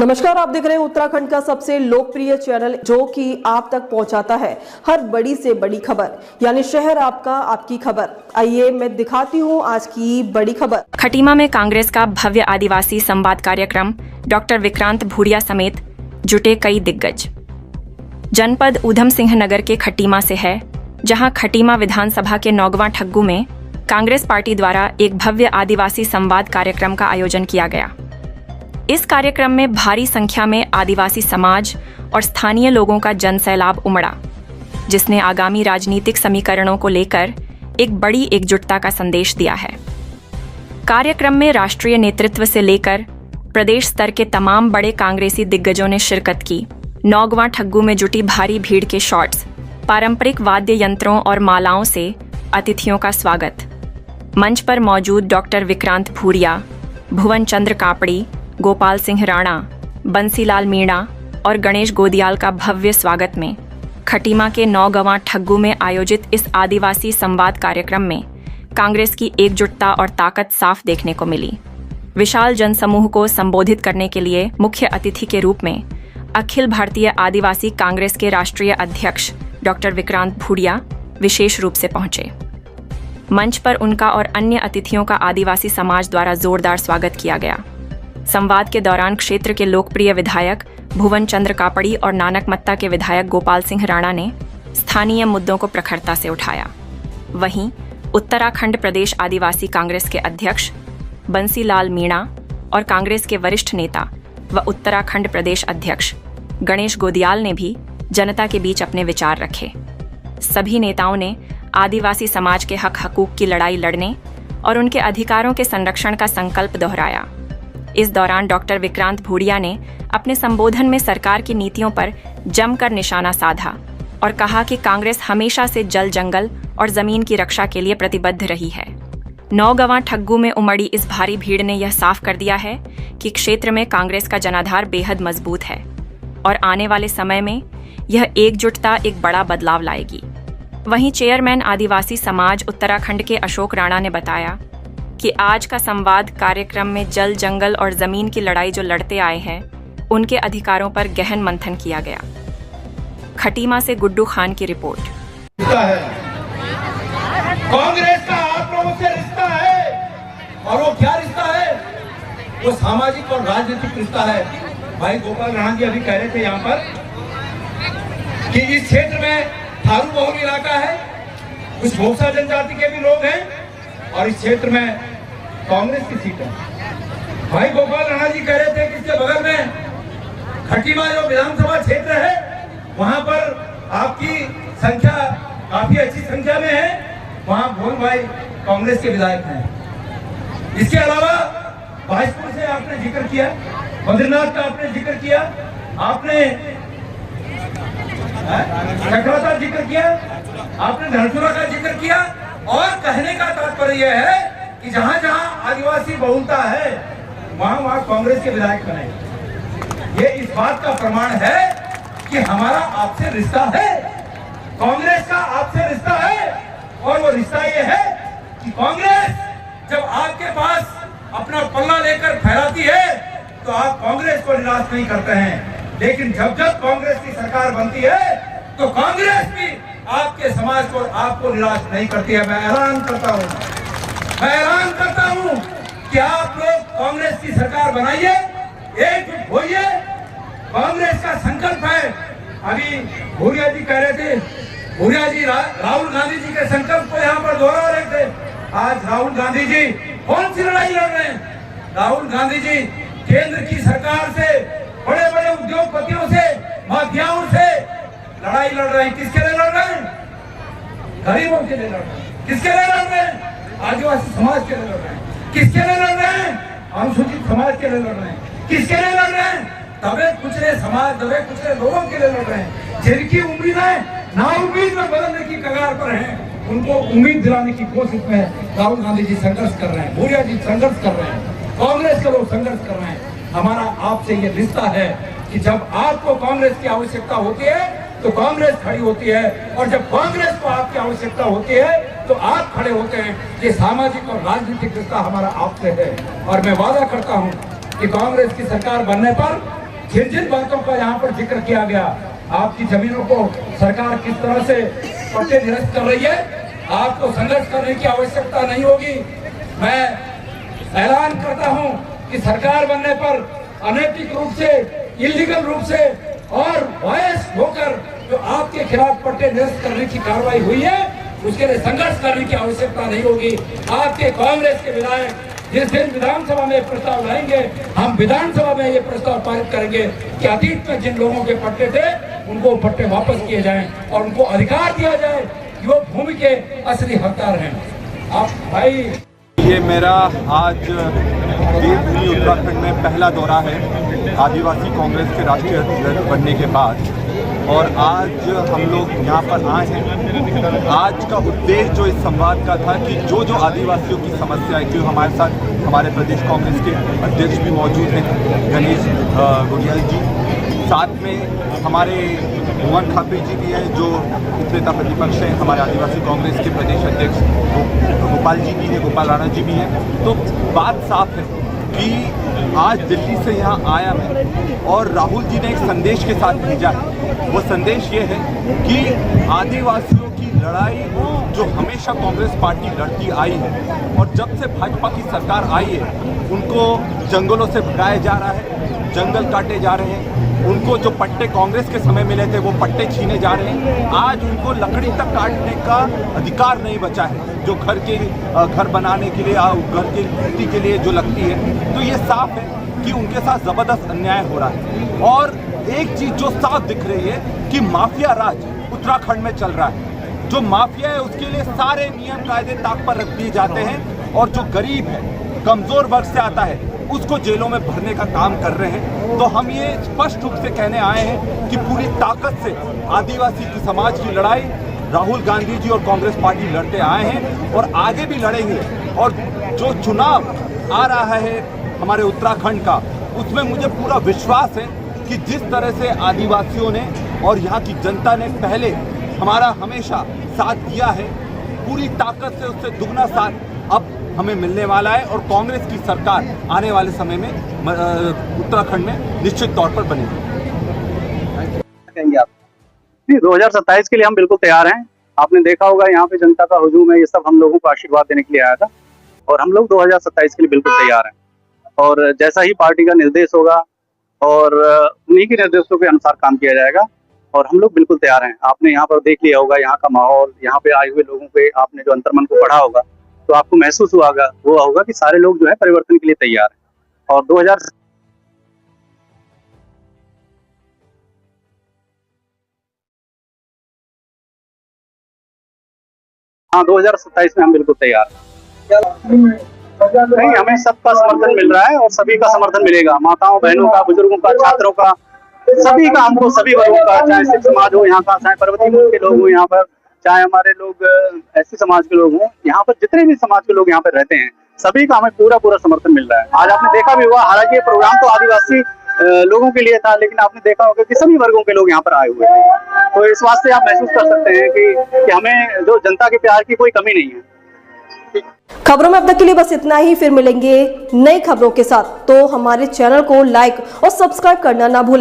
नमस्कार, आप देख रहे हैं उत्तराखंड का सबसे लोकप्रिय चैनल जो कि आप तक पहुंचाता है हर बड़ी से बड़ी खबर, यानी शहर आपका आपकी खबर। आइए मैं दिखाती हूं आज की बड़ी खबर। खटीमा में कांग्रेस का भव्य आदिवासी संवाद कार्यक्रम, डॉक्टर विक्रांत भूरिया समेत जुटे कई दिग्गज। जनपद ऊधम सिंह नगर के खटीमा से है, जहां खटीमा विधानसभा के नौगवां ठग्गू में कांग्रेस पार्टी द्वारा एक भव्य आदिवासी संवाद कार्यक्रम का आयोजन किया गया। इस कार्यक्रम में भारी संख्या में आदिवासी समाज और स्थानीय लोगों का जनसैलाब उमड़ा, जिसने आगामी राजनीतिक समीकरणों को लेकर एक बड़ी एकजुटता का संदेश दिया है। कार्यक्रम में राष्ट्रीय नेतृत्व से लेकर प्रदेश स्तर के तमाम बड़े कांग्रेसी दिग्गजों ने शिरकत की। नौगवां ठग्गू में जुटी भारी भीड़ के शॉट्स, पारंपरिक वाद्य यंत्रों और मालाओं से अतिथियों का स्वागत। मंच पर मौजूद डॉक्टर विक्रांत भूरिया, भुवन चंद्र कापड़ी, गोपाल सिंह राणा, बंसीलाल मीणा और गणेश गोदियाल का भव्य स्वागत में खटीमा के नौगवां ठग्गू में आयोजित इस आदिवासी संवाद कार्यक्रम में कांग्रेस की एकजुटता और ताकत साफ देखने को मिली। विशाल जनसमूह को संबोधित करने के लिए मुख्य अतिथि के रूप में अखिल भारतीय आदिवासी कांग्रेस के राष्ट्रीय अध्यक्ष डॉक्टर विक्रांत भूरिया विशेष रूप से पहुंचे। मंच पर उनका और अन्य अतिथियों का आदिवासी समाज द्वारा जोरदार स्वागत किया गया। संवाद के दौरान क्षेत्र के लोकप्रिय विधायक भुवन चंद्र कापड़ी और नानकमत्ता के विधायक गोपाल सिंह राणा ने स्थानीय मुद्दों को प्रखरता से उठाया। वहीं उत्तराखंड प्रदेश आदिवासी कांग्रेस के अध्यक्ष बंसीलाल मीणा और कांग्रेस के वरिष्ठ नेता व उत्तराखंड प्रदेश अध्यक्ष गणेश गोदियाल ने भी जनता के बीच अपने विचार रखे। सभी नेताओं ने आदिवासी समाज के हक हकूक की लड़ाई लड़ने और उनके अधिकारों के संरक्षण का संकल्प दोहराया। इस दौरान डॉक्टर विक्रांत भूरिया ने अपने संबोधन में सरकार की नीतियों पर जमकर निशाना साधा और कहा कि कांग्रेस हमेशा से जल जंगल और जमीन की रक्षा के लिए प्रतिबद्ध रही है। नौगवां ठग्गू में उमड़ी इस भारी भीड़ ने यह साफ कर दिया है कि क्षेत्र में कांग्रेस का जनाधार बेहद मजबूत है और आने वाले समय में यह एकजुटता एक बड़ा बदलाव लाएगी। वहीं चेयरमैन आदिवासी समाज उत्तराखंड के अशोक राणा ने बताया कि आज का संवाद कार्यक्रम में जल जंगल और जमीन की लड़ाई जो लड़ते आए हैं, उनके अधिकारों पर गहन मंथन किया गया। खटीमा से गुड्डू खान की रिपोर्ट। कांग्रेस का आप लोगों से रिश्ता है, और वो क्या रिश्ता है? वो सामाजिक और राजनीतिक रिश्ता है। भाई गोपाल राणा जी अभी कह रहे थे यहाँ पर कि इस क्षेत्र में थारू बहुल इलाका है, कुछ भोक्सा जनजाति के भी लोग हैं और इस क्षेत्र में कांग्रेस की सीट है। भाई गोपाल राणा जी कह रहे थे कि इसके बगल में खटीमा जो विधानसभा क्षेत्र है, वहां पर आपकी संख्या काफी अच्छी संख्या में है, वहां भोल भाई कांग्रेस के विधायक हैं। इसके अलावा भाजपुर से आपने जिक्र किया, बद्रीनाथ का आपने जिक्र किया, आपने चकरा का जिक्र किया, आपने धनसुरा का जिक्र किया, और कहने का तात्पर्य यह है कि जहां जहां आदिवासी बहुलता है वहां वहां कांग्रेस के विधायक बने। ये इस बात का प्रमाण है कि हमारा आपसे रिश्ता है, कांग्रेस का आपसे रिश्ता है। और वो रिश्ता ये है कि कांग्रेस जब आपके पास अपना पल्ला लेकर फहराती है तो आप कांग्रेस को निराश नहीं करते हैं, लेकिन जब जब कांग्रेस की सरकार बनती है तो कांग्रेस भी आपके समाज को आपको निराश नहीं करती है। मैं ऐलान करता हूं कि आप लोग कांग्रेस की सरकार बनाइए, एकजुट होइए। कांग्रेस का संकल्प है। अभी भूरिया जी कह रहे थे, भूरिया जी राहुल गांधी जी के संकल्प को यहाँ पर दोहरा रहे थे। आज राहुल गांधी जी कौन सी लड़ाई लड़ रहे हैं? राहुल गांधी जी केंद्र की सरकार से, बड़े बड़े उद्योगपतियों से, माफियाओं से लड़ाई लड़ रहे हैं। किसके लिए लड़ रहे हैं? गरीबों के लिए लड़ रहे हैं। किसके लिए लड़ रहे हैं? आदिवासी समाज के लिए लड़ रहे हैं। किसके लिए लड़ रहे हैं? अनुसूचित समाज के लिए लड़ रहे हैं। किसके लिए लड़ रहे हैं? दबे कुचले समाज, दबे कुचले लोगों के लिए लड़ रहे हैं, जिनकी उम्मीदें नाउम्मीद में बदलने की कगार पर हैं, उनको उम्मीद दिलाने की कोशिश में राहुल गांधी जी संघर्ष कर रहे हैं, भूरिया जी संघर्ष कर रहे हैं, कांग्रेस के लोग संघर्ष कर रहे हैं। हमारा आपसे ये रिश्ता है कि जब आपको कांग्रेस की आवश्यकता होती है तो कांग्रेस खड़ी होती है, और जब कांग्रेस को आपकी आवश्यकता होती है तो आप खड़े होते हैं। ये सामाजिक और राजनीतिक रिश्ता हमारा आपसे है, और मैं वादा करता हूं कि कांग्रेस की सरकार बनने पर जिन जिन बातों का यहाँ पर जिक्र किया गया, आपकी जमीनों को सरकार किस तरह से पट्टे निरस्त कर रही है, आपको संघर्ष करने की आवश्यकता नहीं होगी। मैं ऐलान करता हूं कि सरकार बनने पर अनैतिक रूप से, इलीगल रूप से और वॉयस होकर जो आपके खिलाफ पट्टे निरस्त करने की कार्रवाई हुई है, उसके लिए संघर्ष करने की आवश्यकता नहीं होगी। आपके कांग्रेस के विधायक जिस दिन विधानसभा में प्रस्ताव लाएंगे, हम विधानसभा में ये प्रस्ताव पारित करेंगे कि अतीत में जिन लोगों के पट्टे थे उनको पट्टे वापस किए जाएं और उनको अधिकार दिया जाए कि वो भूमि के असली हकदार हैं। आप भाई, ये मेरा आज देवभूमि उत्तराखंड में पहला दौरा है आदिवासी कांग्रेस के राष्ट्रीय अध्यक्ष बनने के बाद, और आज हम लोग यहाँ पर आए हैं। आज का उद्देश्य जो इस संवाद का था कि जो जो आदिवासियों की समस्या है, क्यों हमारे साथ हमारे प्रदेश कांग्रेस के अध्यक्ष भी मौजूद हैं, गणेश भूरिया जी, साथ में हमारे मोहन खापे जी भी हैं जो उपनेता प्रतिपक्ष हैं, हमारे आदिवासी कांग्रेस के प्रदेश अध्यक्ष गोपाल जी भी हैं, गोपाल राणा जी भी हैं। तो बात साफ है कि आज दिल्ली से यहाँ आया मैं, और राहुल जी ने एक संदेश के साथ भेजा है। वो संदेश ये है कि आदिवासियों की लड़ाई जो हमेशा कांग्रेस पार्टी लड़ती आई है, और जब से भाजपा की सरकार आई है उनको जंगलों से भगाया जा रहा है, जंगल काटे जा रहे हैं, उनको जो पट्टे कांग्रेस के समय मिले थे वो पट्टे छीने जा रहे हैं। आज उनको लकड़ी तक काटने का अधिकार नहीं बचा है, जो घर बनाने के लिए, घर की मिट्टी के लिए जो लगती है। तो ये साफ है कि उनके साथ ज़बरदस्त अन्याय हो रहा है। और एक चीज़ जो साफ दिख रही है कि माफिया राज उत्तराखंड में चल रहा है। जो माफिया है उसके लिए सारे नियम कायदे ताक पर रख दिए जाते हैं, और जो गरीब है, कमज़ोर वर्ग से आता है, उसको जेलों में भरने का काम कर रहे हैं। तो हम ये स्पष्ट रूप से कहने आए हैं कि पूरी ताकत से आदिवासी की समाज की लड़ाई राहुल गांधी जी और कांग्रेस पार्टी लड़ते आए हैं और आगे भी लड़ेंगे। और जो चुनाव आ रहा है हमारे उत्तराखंड का, उसमें मुझे पूरा विश्वास है कि जिस तरह से आदिवासियों ने और यहाँ की जनता ने पहले हमारा हमेशा साथ दिया है, पूरी ताकत से उससे दुगना साथ अब हमें मिलने वाला है। और कांग्रेस की सरकार आने वाले समय में उत्तराखंड में निश्चित तौर पर बनेगी। कहेंगे आप? 2027 के लिए हम बिल्कुल तैयार हैं। आपने देखा होगा यहाँ पे जनता का हुजूम है, ये सब हम लोगों को आशीर्वाद देने के लिए आया था, और हम लोग 2027 के लिए बिल्कुल तैयार हैं। और जैसा ही पार्टी का निर्देश होगा और उन्हीं के निर्देशों के अनुसार काम किया जाएगा, और हम लोग बिल्कुल तैयार हैं। आपने यहाँ पर देख लिया होगा यहाँ का माहौल, यहाँ पे आए हुए लोगों पे आपने जो अंतर्मन को पढ़ा होगा, तो आपको महसूस हुआ होगा कि सारे लोग जो है परिवर्तन के लिए तैयार हैं। और 2027 में हम बिल्कुल तैयार हैं। नहीं, हमें सबका समर्थन मिल रहा है और सभी का समर्थन मिलेगा। माताओं, बहनों का, बुजुर्गों का, छात्रों का, सभी का, हमको सभी वर्गों का, चाहे सिख समाज हो यहाँ का, चाहे पर्वतीय मूल के लोग हो यहाँ पर, चाहे हमारे लोग ऐसे समाज के लोग हों, यहाँ पर जितने भी समाज के लोग यहाँ पर रहते हैं, सभी का हमें पूरा समर्थन मिल रहा है। आज आपने देखा भी हुआ, हालांकि ये प्रोग्राम तो आदिवासी लोगों के लिए था, लेकिन आपने देखा होगा कि सभी वर्गों के लोग यहाँ पर आए हुए हैं। तो इस बात से आप महसूस कर सकते हैं कि हमें जो जनता के प्यार की कोई कमी नहीं है। खबरों में अब तक के लिए बस इतना ही। फिर मिलेंगे नई खबरों के साथ, तो हमारे चैनल को लाइक और सब्सक्राइब करना ना भूलें।